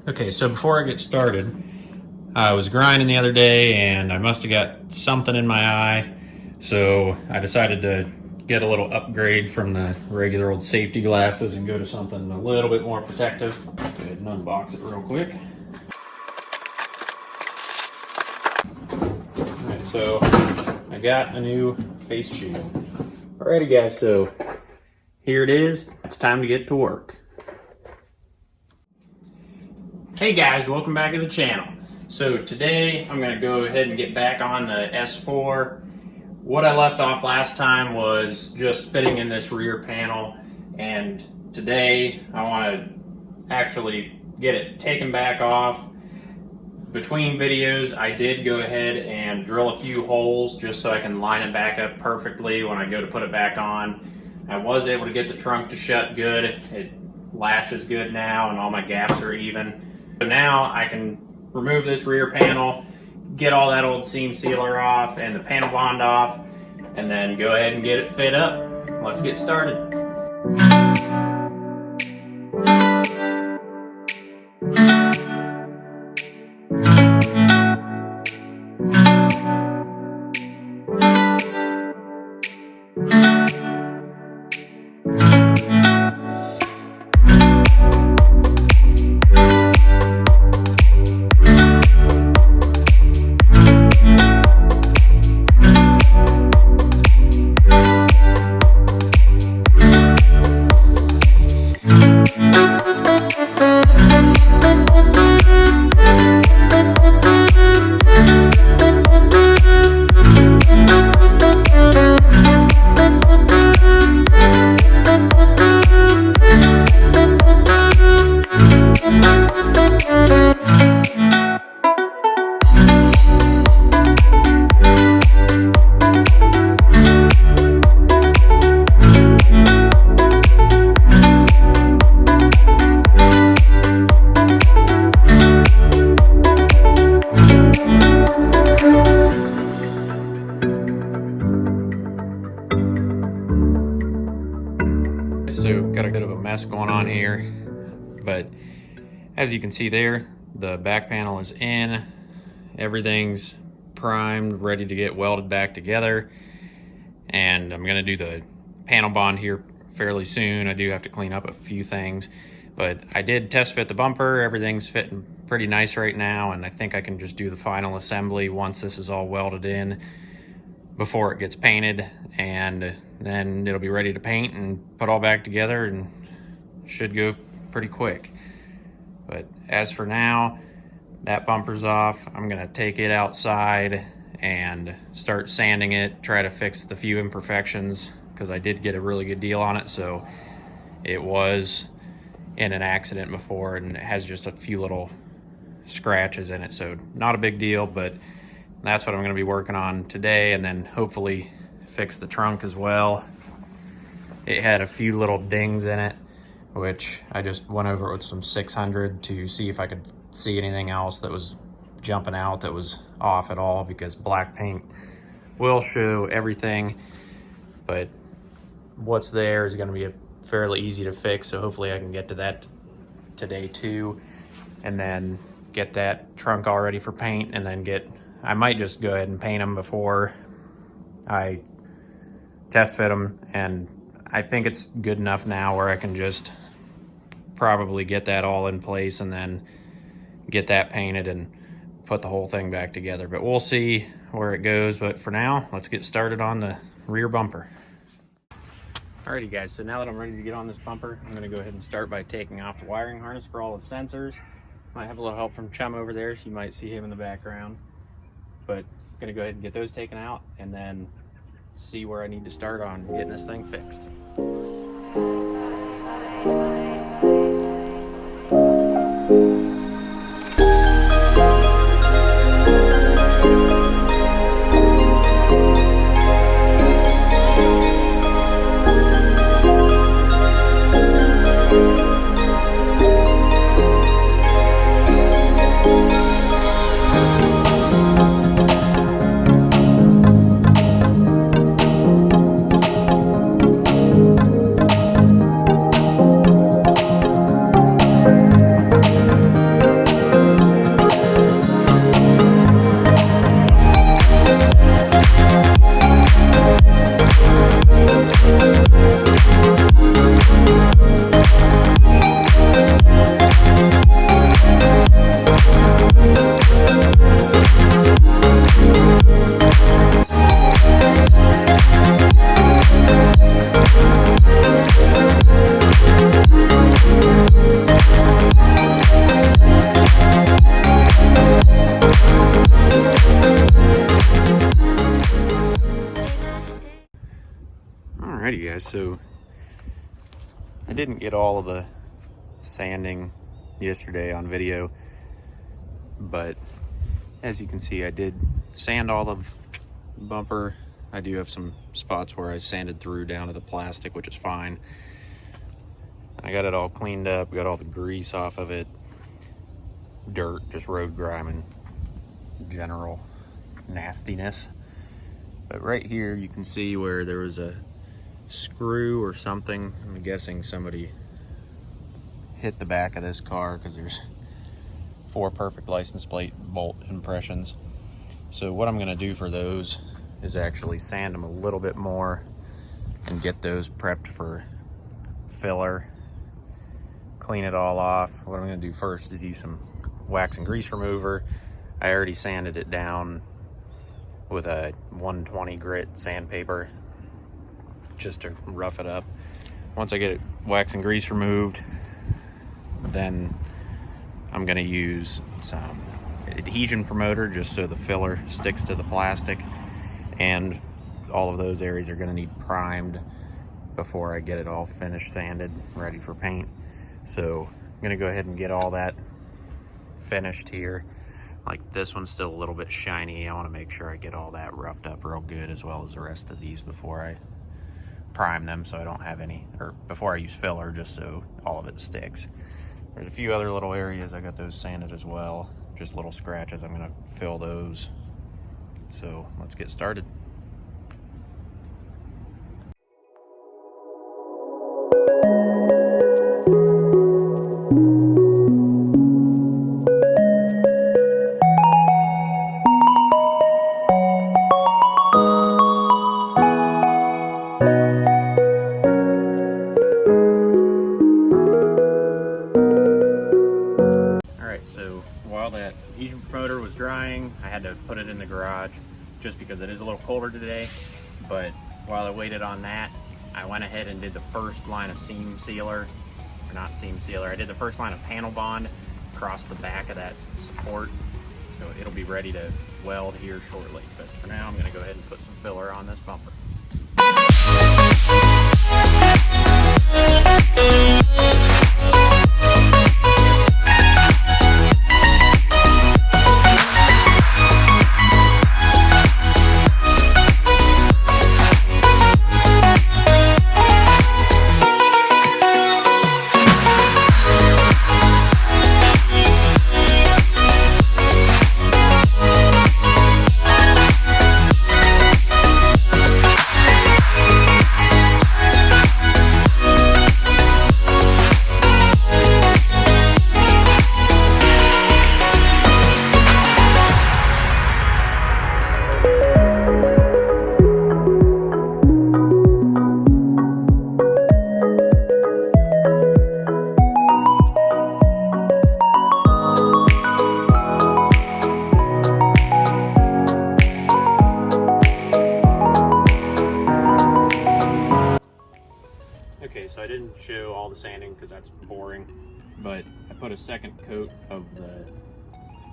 Okay, so before I get started, I was grinding the other day and I must have got something in my eye, so I decided to get a little upgrade from the regular old safety glasses and go to something a little bit more protective. Go ahead and unbox it real quick. Alright, so I got a new face shield. Alrighty guys, so here it is. It's time to get to work. Hey guys, welcome back to the channel. So today I'm going to go ahead and get back on the S4. What I left off last time was just fitting in this rear panel, and today I want to actually get it taken back off. Between videos I did go ahead and drill a few holes just so I can line it back up perfectly when I go to put it back on. I was able to get the trunk to shut good. It latches good now and all my gaps are even. So now I can remove this rear panel, get all that old seam sealer off and the panel bond off, and then go ahead and get it fit up. Let's get started. So got a bit of a mess going on here, but as you can see there, the back panel is in, everything's primed, ready to get welded back together, and I'm gonna do the panel bond here fairly soon. I do have to clean up a few things, but I did test fit the bumper. Everything's fitting pretty nice right now, and I think I can just do the final assembly once this is all welded in before it gets painted, and then it'll be ready to paint and put all back together and should go pretty quick. But as for now, that bumper's off. I'm gonna take it outside and start sanding it, try to fix the few imperfections, because I did get a really good deal on it. So it was in an accident before and it has just a few little scratches in it, so not a big deal, but that's what I'm going to be working on today, and then hopefully fix the trunk as well. It had a few little dings in it, which I just went over it with some 600 to see if I could see anything else that was jumping out that was off at all, because black paint will show everything, but what's there is going to be fairly easy to fix, so hopefully I can get to that today too, and then get that trunk all ready for paint, and then I might just go ahead and paint them before I test fit them, and I think it's good enough now where I can just probably get that all in place and then get that painted and put the whole thing back together. But we'll see where it goes. But for now, let's get started on the rear bumper. Alrighty guys, so now that I'm ready to get on this bumper, I'm gonna go ahead and start by taking off the wiring harness for all the sensors. Might have a little help from Chum over there, so you might see him in the background. But I'm gonna go ahead and get those taken out and then see where I need to start on getting this thing fixed. Alrighty guys, so I didn't get all of the sanding yesterday on video, but as you can see I did sand all of the bumper. I do have some spots where I sanded through down to the plastic, which is fine. I got it all cleaned up, got all the grease off of it, dirt, just road grime and general nastiness. But right here you can see where there was a screw or something. I'm guessing somebody hit the back of this car because there's 4 perfect license plate bolt impressions. So what I'm going to do for those is actually sand them a little bit more and get those prepped for filler, clean it all off. What I'm going to do first is use some wax and grease remover. I already sanded it down with a 120 grit sandpaper just to rough it up. Once I get it wax and grease removed, then I'm going to use some adhesion promoter just so the filler sticks to the plastic, and all of those areas are going to need primed before I get it all finished sanded, ready for paint. So I'm going to go ahead and get all that finished here. Like this one's still a little bit shiny. I want to make sure I get all that roughed up real good, as well as the rest of these before I prime them, so I don't have any, or before I use filler, just so all of it sticks. There's a few other little areas I got those sanded as well, just little scratches. I'm going to fill those. So let's get started. So while that adhesion promoter was drying, I had to put it in the garage just because it is a little colder today. But while I waited on that, I went ahead and did the first line of seam sealer, or not seam sealer, I did the first line of panel bond across the back of that support. So it'll be ready to weld here shortly. But for now, I'm gonna go ahead and put some filler on this bumper. Okay, so I didn't show all the sanding because that's boring, but I put a second coat of the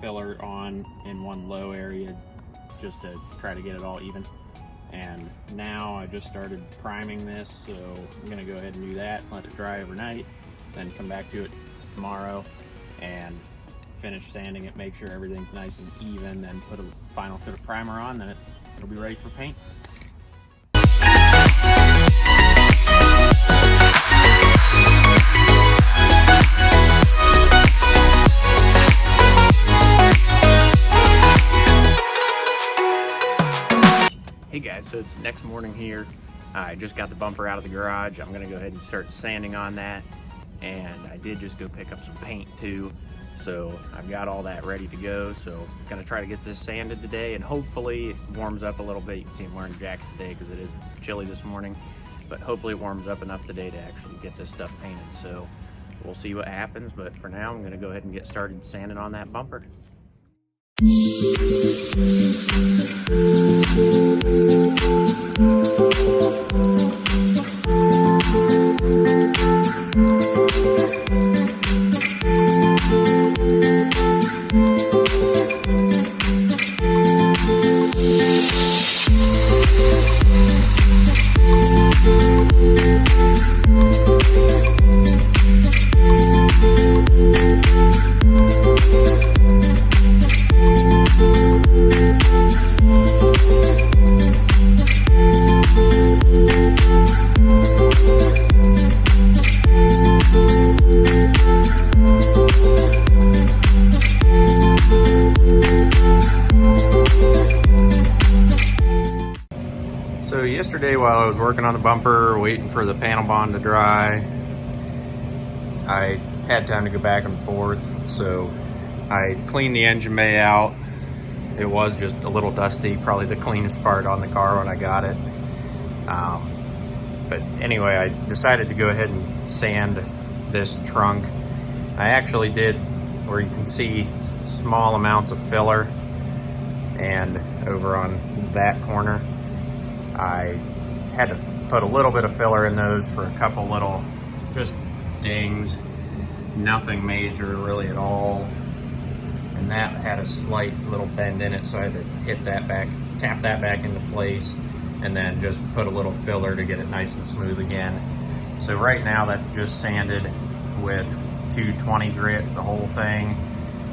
filler on in one low area just to try to get it all even. And now I just started priming this, so I'm gonna go ahead and do that, let it dry overnight, then come back to it tomorrow and finish sanding it, make sure everything's nice and even, then put a final coat of primer on, then it'll be ready for paint. Hey guys, so it's next morning here. I just got the bumper out of the garage. I'm gonna go ahead and start sanding on that. And I did just go pick up some paint too. So I've got all that ready to go. So I'm gonna try to get this sanded today, and hopefully it warms up a little bit. You can see I'm wearing a jacket today because it is chilly this morning, but hopefully it warms up enough today to actually get this stuff painted. So we'll see what happens, but for now I'm gonna go ahead and get started sanding on that bumper. yesterday while I was working on the bumper, waiting for the panel bond to dry, I had time to go back and forth, so I cleaned the engine bay out. It was just a little dusty, probably the cleanest part on the car when I got it. But anyway, I decided to go ahead and sand this trunk. I actually did, where you can see small amounts of filler, and over on that corner, I had to put a little bit of filler in those for a couple little just dings, nothing major really at all. And that had a slight little bend in it, so I had to hit that back, tap that back into place, and then just put a little filler to get it nice and smooth again. So right now that's just sanded with 220 grit, the whole thing.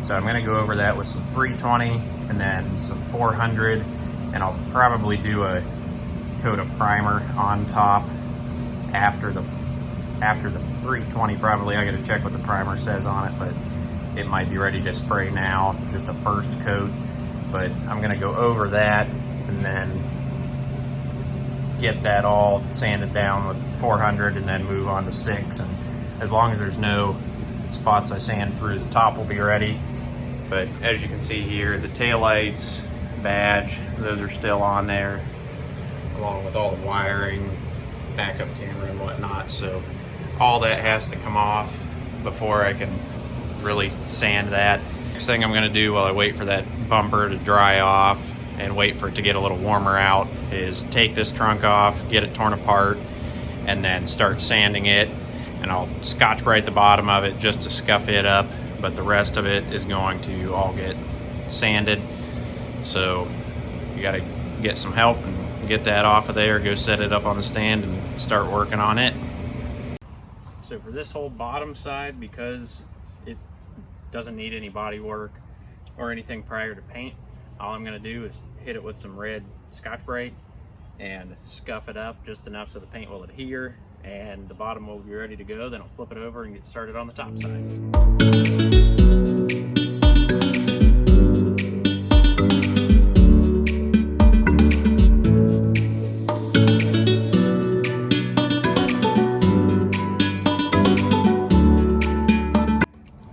So I'm gonna go over that with some 320 and then some 400, and I'll probably do a coat of primer on top after the 320 probably. I gotta check what the primer says on it, but it might be ready to spray now, just a first coat. But I'm gonna go over that and then get that all sanded down with 400 and then move on to 6. And as long as there's no spots I sand through, the top will be ready. But as you can see here, the taillights, badge, those are still on there, along with all the wiring, backup camera and whatnot. So all that has to come off before I can really sand that. Next thing I'm gonna do while I wait for that bumper to dry off and wait for it to get a little warmer out is take this trunk off, get it torn apart, and then start sanding it. And I'll Scotch-Brite the bottom of it just to scuff it up, but the rest of it is going to all get sanded. So you gotta get some help and get that off of there, go set it up on the stand and start working on it. So for this whole bottom side, because it doesn't need any body work or anything prior to paint, all I'm gonna do is hit it with some red Scotch-Brite and scuff it up just enough so the paint will adhere and the bottom will be ready to go. Then I'll flip it over and get started on the top side.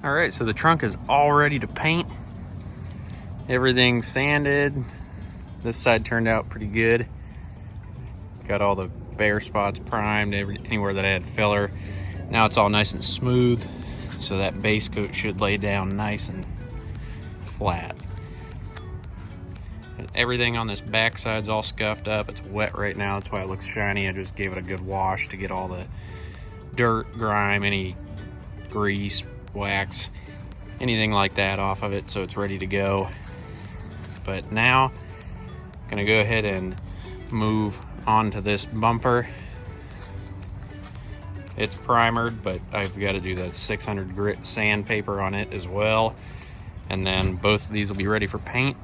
All right, so the trunk is all ready to paint. Everything's sanded. This side turned out pretty good. Got all the bare spots primed, anywhere that I had filler. Now it's all nice and smooth, so that base coat should lay down nice and flat. And everything on this back side's all scuffed up. It's wet right now, that's why it looks shiny. I just gave it a good wash to get all the dirt, grime, any grease, wax, anything like that off of it, so it's ready to go. But now I'm gonna go ahead and move onto this bumper. It's primered, but I've got to do that 600 grit sandpaper on it as well, and then both of these will be ready for paint.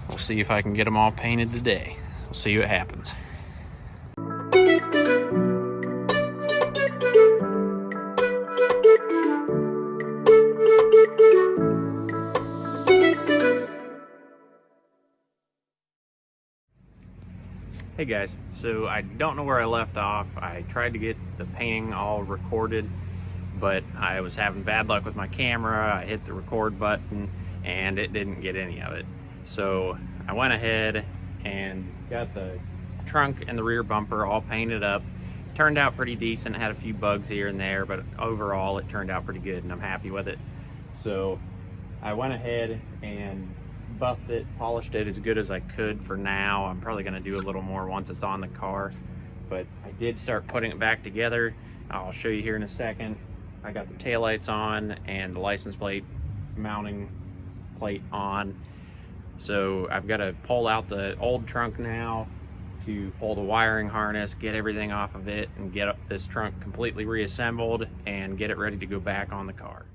We'll see if I can get them all painted today. We'll see what happens. Hey guys, so I don't know where I left off. I tried to get the painting all recorded, but I was having bad luck with my camera. I hit the record button and it didn't get any of it. So I went ahead and got the trunk and the rear bumper all painted up. Turned out pretty decent, had a few bugs here and there, but overall it turned out pretty good and I'm happy with it. So I went ahead and buffed it, polished it as good as I could for now. I'm probably gonna do a little more once it's on the car, but I did start putting it back together. I'll show you here in a second. I got the taillights on and the license plate mounting plate on. So I've got to pull out the old trunk now to pull the wiring harness, get everything off of it, and get this trunk completely reassembled and get it ready to go back on the car.